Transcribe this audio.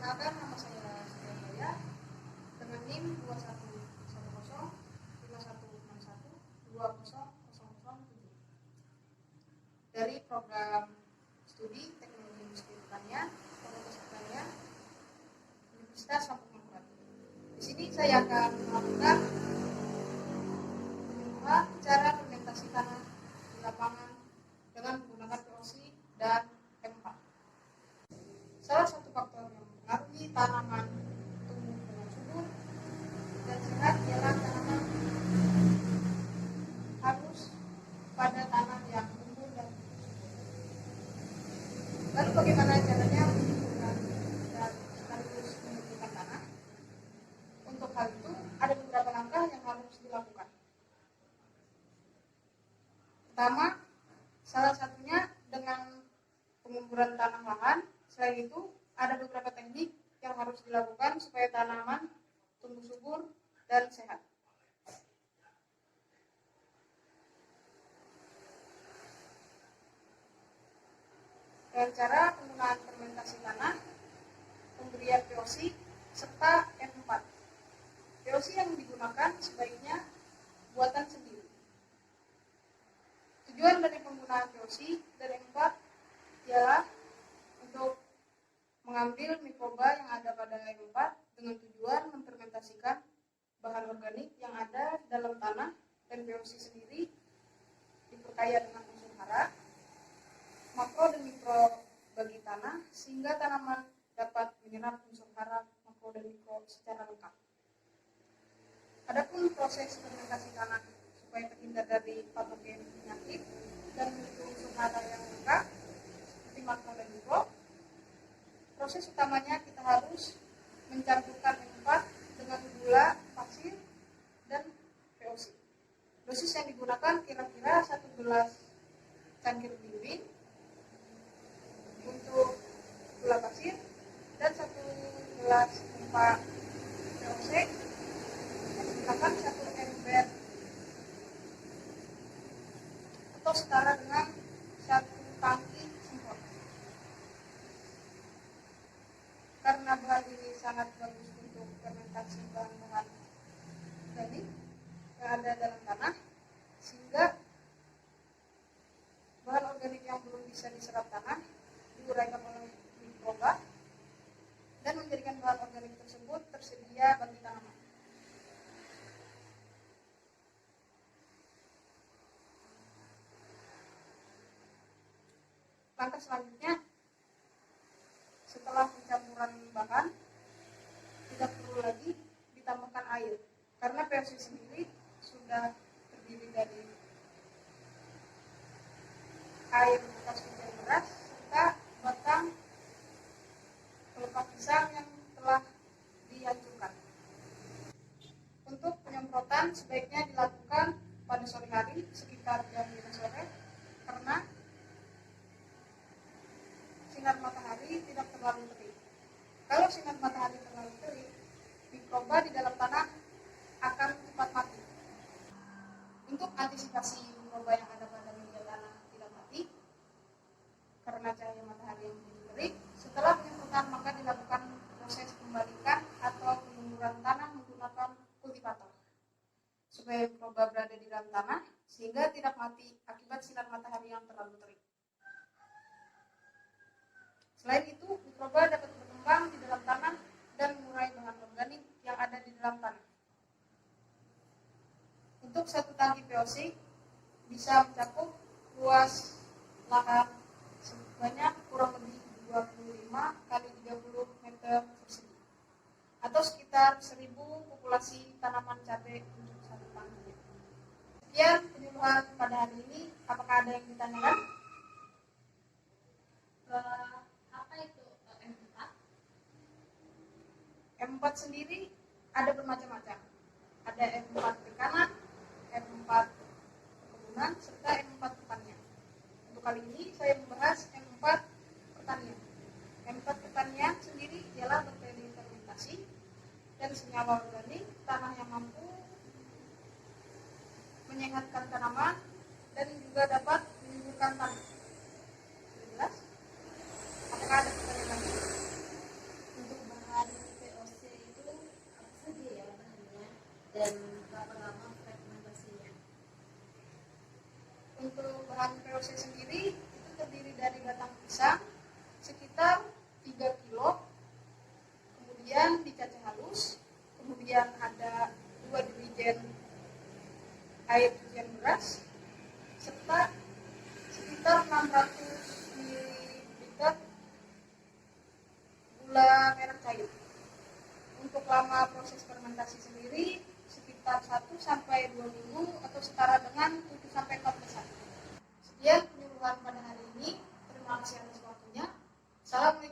Perkenalkan, nama saya Setia Jaya dengan NIM 21105161200007 dari program studi Teknologi Industri Pertanian Fakultas Pertanian Universitas Lampung Mangkurat. Di sini saya akan melakukan penyuluhan cara fermentasi tanah di lapangan dengan menggunakan POC dan M4. Salah satu faktor yang mempengaruhi tanaman tumbuh dengan subur dan sehat ialah tanaman harus pada tanah yang tumbuh dan subur. Lalu bagaimana caranya menumbuhkan dan sekaligus menumbuhkan tanah? Untuk hal itu ada beberapa langkah yang harus dilakukan. Pertama, salah satunya dengan penguburan tanah lahan. Selain itu, ada beberapa teknik yang harus dilakukan supaya tanaman tumbuh subur dan sehat. Dengan cara penggunaan fermentasi tanah, pemberian POC, serta M4. POC yang digunakan sebaiknya buatan sendiri. Tujuan dari penggunaan POC dan M4 ialah untuk mengambil mikroba yang ada pada M4 dengan tujuan memfermentasikan bahan organik yang ada dalam tanah, dan POC sendiri diperkaya dengan unsur hara, makro dan mikro bagi tanah sehingga tanaman dapat menyerap unsur hara, makro dan mikro secara lengkap. Adapun proses fermentasi tanah supaya terhindar dari patogen penyakit dan memiliki unsur hara yang lengkap seperti makro dan mikro, proses utamanya kita harus mencampurkan M4 dengan gula, pasir, dan POC. Dosis yang digunakan kira-kira 1 gelas cangkir bimbing untuk gula pasir dan 1 gelas tempa POC yang digunakan 1 ember atau setara dengan 1 tangki semprot. Karena bahan ini sangat bagus untuk fermentasi bahan-bahan organik yang ada dalam tanah, sehingga bahan organik yang belum bisa diserap tanah diuraikan oleh mikroba dan menjadikan bahan organik tersebut tersedia bagi tanaman. Langkah selanjutnya, setelah pencampuran bahan, tidak perlu lagi ditambahkan air karena POC sendiri sudah terdiri dari air bekas hujan deras serta batang pelepah pisang yang telah dihancurkan. Untuk penyemprotan sebaiknya dilakukan pada sore hari sekitar jam 5 sore karena sinar matahari tidak terlalu terik. Kalau sinar matahari terlalu terik, mikroba di dalam tanah akan cepat mati. Untuk antisipasi mikroba yang ada pada media tanah tidak mati karena cahaya matahari yang begitu terik, setelah penyemprotan maka dilakukan proses pembalikan atau penguburan tanah menggunakan kultivator supaya mikroba berada di dalam tanah sehingga tidak mati akibat sinar matahari yang terlalu terik. Selain itu, mikroba dapat berkembang di dalam tanah dan mengurai bahan organik yang ada di dalam tanah. Untuk 1 tangki POC bisa mencakup luas lahan sebanyak kurang lebih 25 kali 30 meter persegi atau sekitar 1000 populasi tanaman cabai untuk 1 tangki. Sekian penyuluhan pada hari ini. Apakah ada yang ditanyakan? Apa itu M4? M4 sendiri ada bermacam-macam. Ada M4 perikanan, M4 perkebunan, serta M4 pertanian. Untuk kali ini saya membahas M4 pertanian. M4 pertanian sendiri ialah bakteri fermentasi dan senyawa organik tanah yang mampu menyehatkan tanaman dan juga dapat menyuburkan tanah. Sudah jelas? Apakah ada pertanyaan lagi? Untuk merah cair. Untuk lama proses fermentasi sendiri sekitar 1-2 minggu atau setara dengan 7-14 hari. Sekian penyuluhan pada hari ini. Terima kasih atas waktunya. Salam